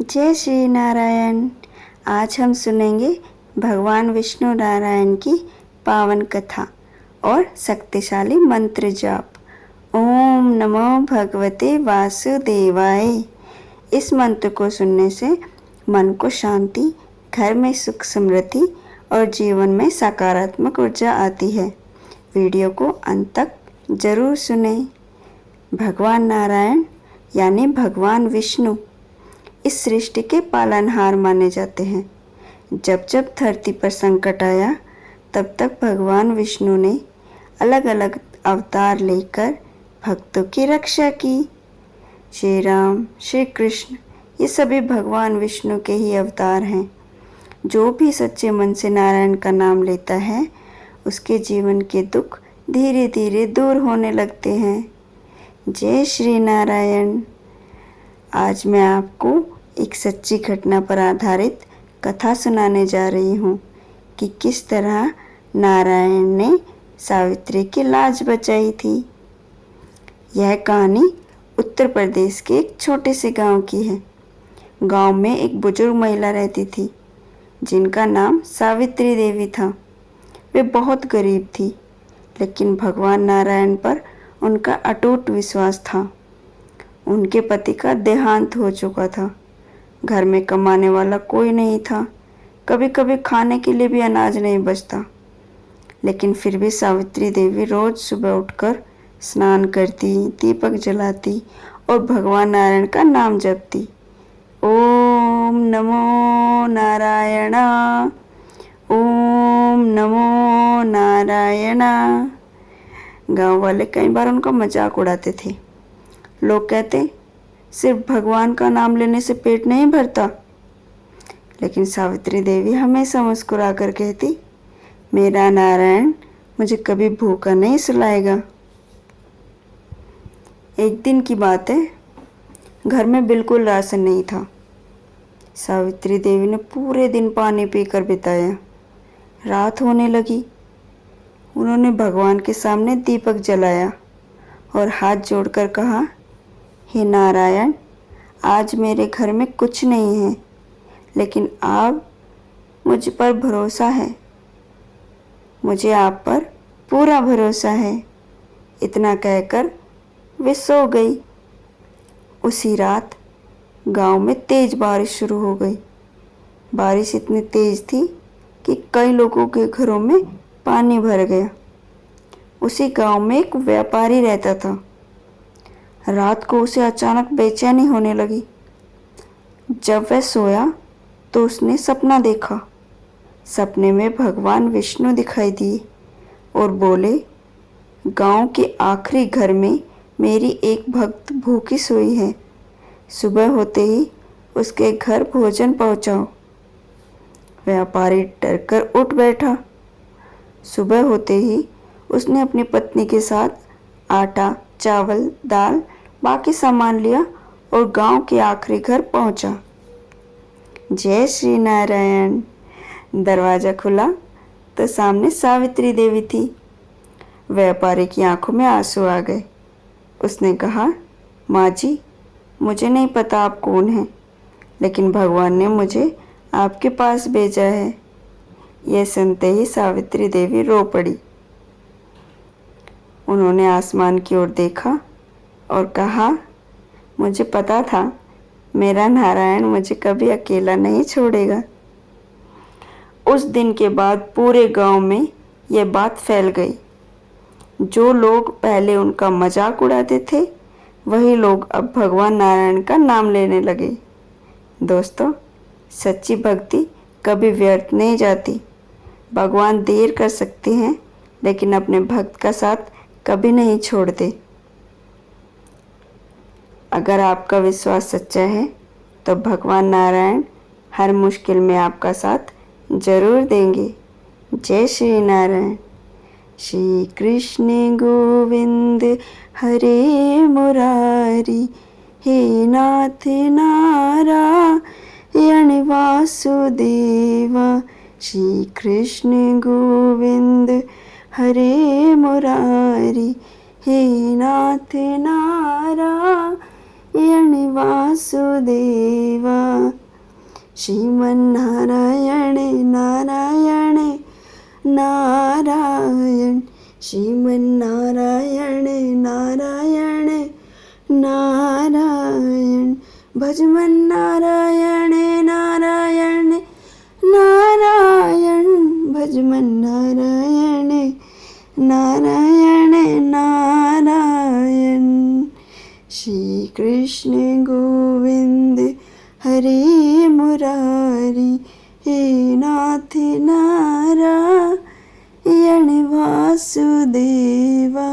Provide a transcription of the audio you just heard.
जय श्री नारायण। आज हम सुनेंगे भगवान विष्णु नारायण की पावन कथा और शक्तिशाली मंत्र जाप। ओम नमो भगवते वासुदेवाय। इस मंत्र को सुनने से मन को शांति, घर में सुख समृद्धि और जीवन में सकारात्मक ऊर्जा आती है। वीडियो को अंत तक जरूर सुनें। भगवान नारायण यानी भगवान विष्णु इस सृष्टि के पालनहार माने जाते हैं। जब जब धरती पर संकट आया तब तक भगवान विष्णु ने अलग अलग अवतार लेकर भक्तों की रक्षा की। श्री राम, श्री कृष्ण ये सभी भगवान विष्णु के ही अवतार हैं। जो भी सच्चे मन से नारायण का नाम लेता है उसके जीवन के दुख धीरे धीरे दूर होने लगते हैं। जय श्री नारायण। आज मैं आपको एक सच्ची घटना पर आधारित कथा सुनाने जा रही हूँ कि किस तरह नारायण ने सावित्री की लाज बचाई थी। यह कहानी उत्तर प्रदेश के एक छोटे से गांव की है। गांव में एक बुजुर्ग महिला रहती थी जिनका नाम सावित्री देवी था। वे बहुत गरीब थी, लेकिन भगवान नारायण पर उनका अटूट विश्वास था। उनके पति का देहांत हो चुका था। घर में कमाने वाला कोई नहीं था। कभी कभी खाने के लिए भी अनाज नहीं बचता। लेकिन फिर भी सावित्री देवी रोज सुबह उठकर स्नान करती, दीपक जलाती और भगवान नारायण का नाम जपती। ओम नमो नारायण, ओम नमो नारायण। गांव वाले कई बार उनका मजाक उड़ाते थे। लोग कहते सिर्फ भगवान का नाम लेने से पेट नहीं भरता, लेकिन सावित्री देवी हमेशा मुस्कुरा कर कहती, मेरा नारायण मुझे कभी भूखा नहीं सुलाएगा। एक दिन की बात है, घर में बिल्कुल राशन नहीं था। सावित्री देवी ने पूरे दिन पानी पीकर बिताया। रात होने लगी। उन्होंने भगवान के सामने दीपक जलाया और हाथ जोड़कर कहा, हे नारायण, आज मेरे घर में कुछ नहीं है, लेकिन आप मुझ पर भरोसा है। मुझे आप पर पूरा भरोसा है। इतना कहकर वे सो गई। उसी रात गांव में तेज बारिश शुरू हो गई। बारिश इतनी तेज थी कि कई लोगों के घरों में पानी भर गया। उसी गांव में एक व्यापारी रहता था। रात को उसे अचानक बेचैनी होने लगी। जब वह सोया तो उसने सपना देखा। सपने में भगवान विष्णु दिखाई दिए और बोले, गांव के आखिरी घर में मेरी एक भक्त भूखी सोई है। सुबह होते ही उसके घर भोजन पहुंचाओ। व्यापारी डरकर उठ बैठा। सुबह होते ही उसने अपनी पत्नी के साथ आटा, चावल, दाल, बाकी सामान लिया और गांव के आखिरी घर पहुंचा। जय श्री नारायण। दरवाजा खुला तो सामने सावित्री देवी थी। व्यापारी की आंखों में आंसू आ गए। उसने कहा, माँ जी, मुझे नहीं पता आप कौन हैं, लेकिन भगवान ने मुझे आपके पास भेजा है। यह सुनते ही सावित्री देवी रो पड़ी। उन्होंने आसमान की ओर देखा और कहा, मुझे पता था मेरा नारायण मुझे कभी अकेला नहीं छोड़ेगा। उस दिन के बाद पूरे गांव में यह बात फैल गई। जो लोग पहले उनका मजाक उड़ाते थे, वही लोग अब भगवान नारायण का नाम लेने लगे। दोस्तों, सच्ची भक्ति कभी व्यर्थ नहीं जाती। भगवान देर कर सकते हैं, लेकिन अपने भक्त का साथ कभी नहीं छोड़ते। अगर आपका विश्वास सच्चा है तो भगवान नारायण हर मुश्किल में आपका साथ जरूर देंगे। जय श्री नारायण। श्री कृष्ण गोविंद हरे मुरारी, हे नाथ नारायण वासुदेवा। श्री कृष्ण गोविंद हरे मुरारी, हे नाथ नारायण वासुदेवा। श्रीमन्नारायण नारायण नारायण श्रीमन्नारायण नारायण नारायण भजमन नारायण नारायण नारायण भजमन नारायण नारायण नारायण श्री कृष्ण गोविंद हरे मुरारी हे नाथ नारायण वासुदेवा।